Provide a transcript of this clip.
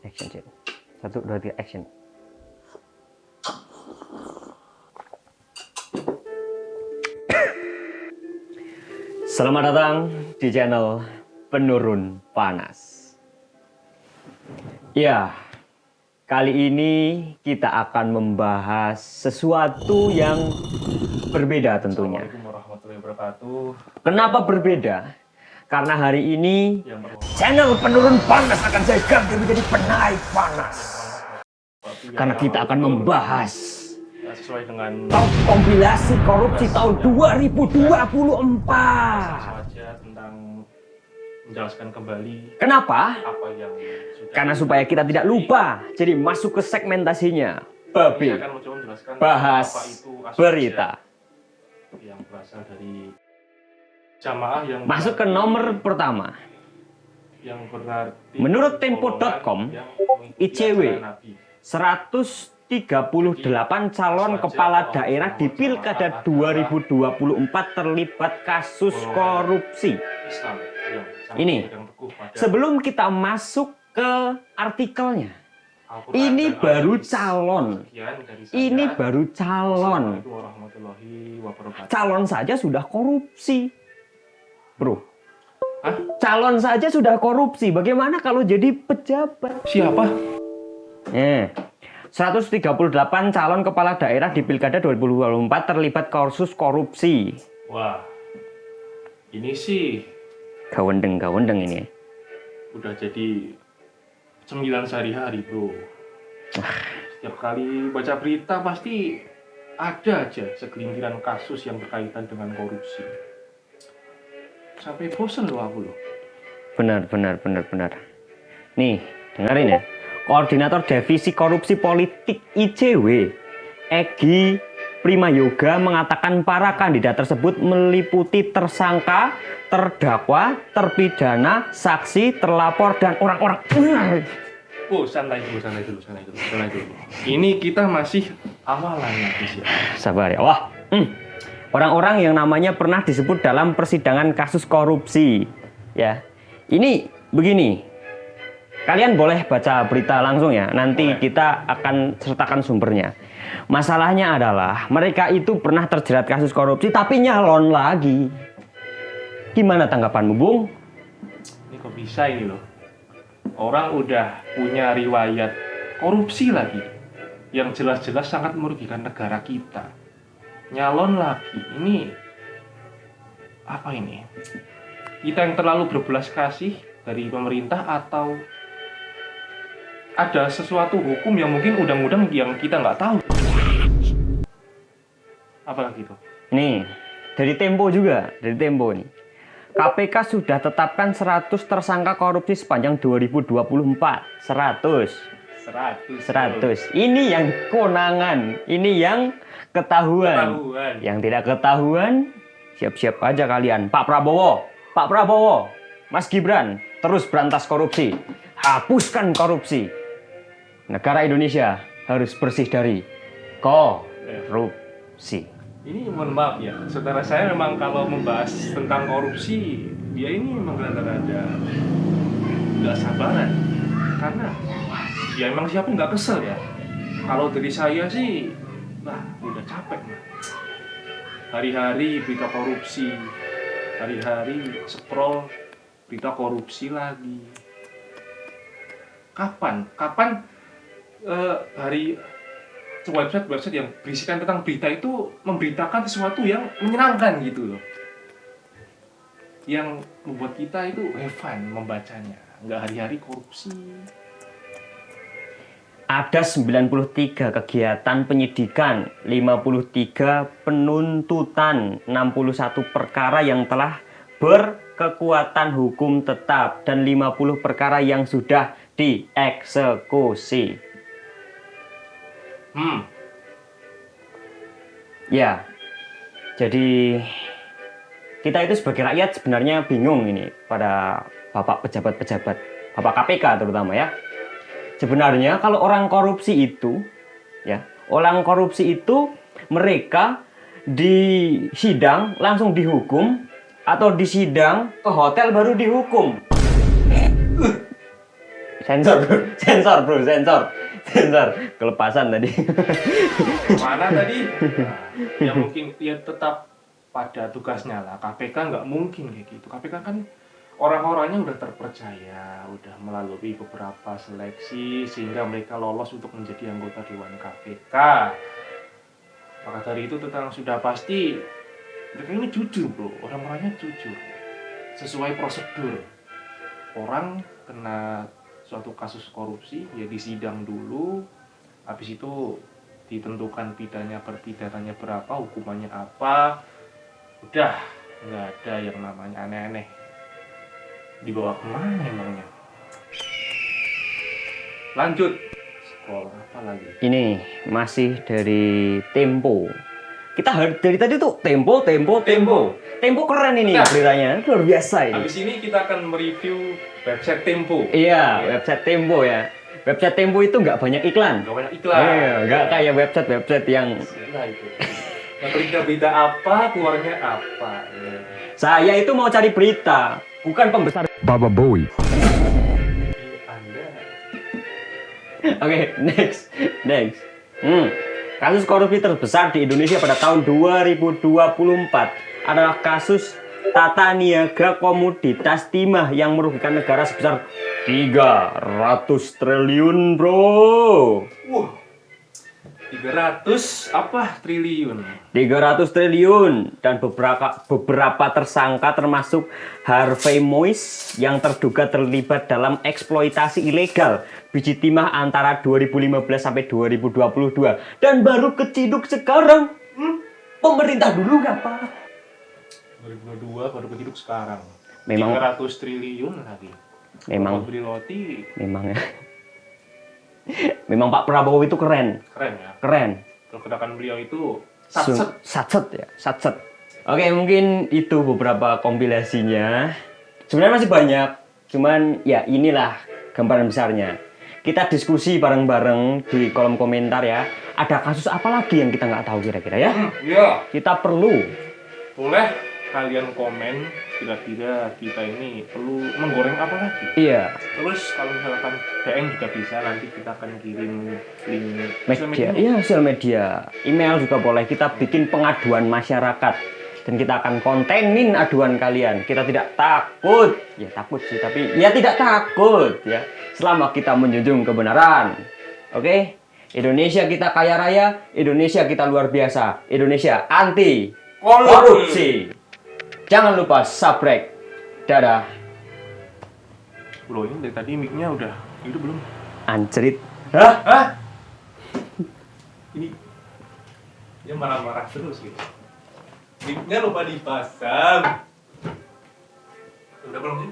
Action, Cid. 1, 2, 3, action. Selamat datang di channel Penurun Panas. Ya, kali ini kita akan membahas sesuatu yang berbeda tentunya. Assalamualaikum warahmatullahi wabarakatuh. Kenapa berbeda? Karena hari ini channel Penurun Panas akan saya ganti menjadi Penaik Panas. Karena kita akan membahas sesuai dengan kompilasi korupsi tahun 2024. saja tentang menjelaskan kembali Kenapa? apa yang sudah Karena supaya kita tidak lupa. Jadi masuk ke segmentasinya. Saya Babi akan mencoba menjelaskan bahas apa itu asosiasi berita. yang berasal dari jamaah yang Masuk ke nomor pertama. yang berarti Menurut Tempo.com, yang mengikuti ICW ajaran Nabi. 138 calon kepala daerah di Pilkada 2024 terlibat kasus korupsi. Islam yang sangat Ini, berpegang teguh pada Sebelum kita masuk ke artikelnya, Al-Quran ini dan baru Al-Hadis. calon. Sekian dari saya. Ini baru calon. Assalamualaikum warahmatullahi wabarakatuh. Calon saja sudah korupsi. Bro, Hah? calon saja sudah korupsi. Bagaimana kalau jadi pejabat? Siapa? 138 calon kepala daerah di Pilkada 2024 terlibat kasus korupsi. Wah, ini sih Gawendeng ini. udah jadi 9 sehari-hari, bro. Setiap kali baca berita pasti ada aja segelintiran kasus yang berkaitan dengan korupsi. Sampai bosen loh aku loh. Benar. Nih, dengerin ya. Koordinator Divisi Korupsi Politik ICW, Egy Primayoga mengatakan para kandidat tersebut meliputi tersangka, terdakwa, terpidana, saksi, terlapor, dan orang-orang. Oh, santai dulu. Ini kita masih awalan ya, guys ya. Sabar ya. Wah. Orang-orang yang namanya pernah disebut dalam persidangan kasus korupsi. Ya. Ini begini. Kalian boleh baca berita langsung ya. Nanti Boleh. kita akan sertakan sumbernya. Masalahnya adalah mereka itu pernah terjerat kasus korupsi tapi nyalon lagi. Gimana tanggapanmu, Bung? Ini kok bisa ini loh. Orang udah punya riwayat korupsi lagi. Yang jelas-jelas sangat merugikan negara kita. Nyalon lagi. Ini apa ini? Kita yang terlalu berbelas kasih dari pemerintah atau ada sesuatu hukum yang mungkin undang-undang yang kita nggak tahu? Apakah gitu? Nih, dari Tempo juga, dari Tempo nih. KPK sudah tetapkan 100 tersangka korupsi sepanjang 2024. 100. 100. Ini yang konangan, ini yang ketahuan. Yang tidak ketahuan, siap-siap aja kalian. Pak Prabowo, Mas Gibran, terus berantas korupsi. Hapuskan korupsi. Negara Indonesia harus bersih dari korupsi. Ini mohon maaf ya, saudara saya memang kalau membahas tentang korupsi, dia ini memang rada-rada nggak sabaran. Karena ya emang siapa nggak kesel ya. Kalau dari saya sih, udah capek mah. Hari-hari berita korupsi, hari-hari scroll berita korupsi lagi. Kapan hari website yang berisikan tentang berita itu memberitakan sesuatu yang menyenangkan gitu loh, yang membuat kita itu have fun membacanya, nggak hari-hari korupsi. Ada 93 kegiatan penyidikan, 53 penuntutan, 61 perkara yang telah berkekuatan hukum tetap, dan 50 perkara yang sudah dieksekusi. Ya, jadi kita itu sebagai rakyat sebenarnya bingung ini pada Bapak pejabat-pejabat, Bapak KPK terutama ya. Sebenarnya kalau orang korupsi itu, mereka di sidang langsung dihukum atau di sidang ke hotel baru dihukum. Sensor bro, sensor bro, sensor, sensor. Kelepasan tadi. Mana tadi? Nah, ya mungkin dia tetap pada tugasnya lah. KPK nggak mungkin kayak gitu. KPK kan orang-orangnya udah terpercaya, udah melalui beberapa seleksi sehingga mereka lolos untuk menjadi anggota Dewan KPK. Maka dari itu tentang sudah pasti mereka ini jujur bro, orang-orangnya jujur, sesuai prosedur. Orang kena suatu kasus korupsi ya disidang dulu, habis itu ditentukan pidananya berapa, hukumannya apa, udah nggak ada yang namanya aneh-aneh. Dibawa kemana emangnya? Lanjut, sekolah apa lagi? Ini masih dari Tempo. Kita dari tadi tuh Tempo. Tempo keren ini Nah, beritanya, luar biasa ini. Habis ini kita akan mereview website Tempo. Iya, website Tempo ya. Website Tempo itu nggak banyak iklan. Nggak banyak iklan. Iya, nggak kayak website yang Nah, itu. Berita apa, keluarnya apa. Ya. saya itu mau cari berita, bukan pembesar. Baba Bowie. Anda. Oke, next. Kasus korupsi terbesar di Indonesia pada tahun 2024 adalah kasus Tata Niaga Komoditas Timah yang merugikan negara sebesar 300 triliun, bro. Wah. 300 apa triliun? 300 triliun dan beberapa tersangka termasuk Harvey Mois yang terduga terlibat dalam eksploitasi ilegal biji timah antara 2015 sampai 2022 dan baru keciduk sekarang. Pemerintah dulu ngapa? 2022 baru kehidup sekarang. Memang 300 triliun lagi. memang Kalau beli roti memang ya. Memang Pak Prabowo itu keren. keren ya. Keren. Pergerakan beliau itu satset. Satset. Oke, mungkin itu beberapa kompilasinya. Sebenarnya masih banyak, cuman ya inilah gambaran besarnya. Kita diskusi bareng-bareng di kolom komentar ya. Ada kasus apa lagi yang kita nggak tahu kira-kira ya? Ya, Kita perlu. boleh kalian komen kira-kira kita ini perlu menggoreng apa lagi. Iya. Terus kalau misalkan DM juga bisa, nanti kita akan kirim link sosial Media, medianya. iya sosial media, email juga boleh. Kita bikin pengaduan masyarakat dan kita akan kontenin aduan kalian. Kita tidak takut, ya takut sih, tapi ya tidak takut ya. Selama kita menjunjung kebenaran, oke? Indonesia kita kaya raya, Indonesia kita luar biasa, Indonesia anti korupsi. Jangan lupa subscribe. Dadah. Bro, ini dari tadi mic-nya udah itu belum? Anjrit. Hah? Hah? Ini dia marah-marah terus gitu. Mic-nya lupa dipasang. Udah belum sih?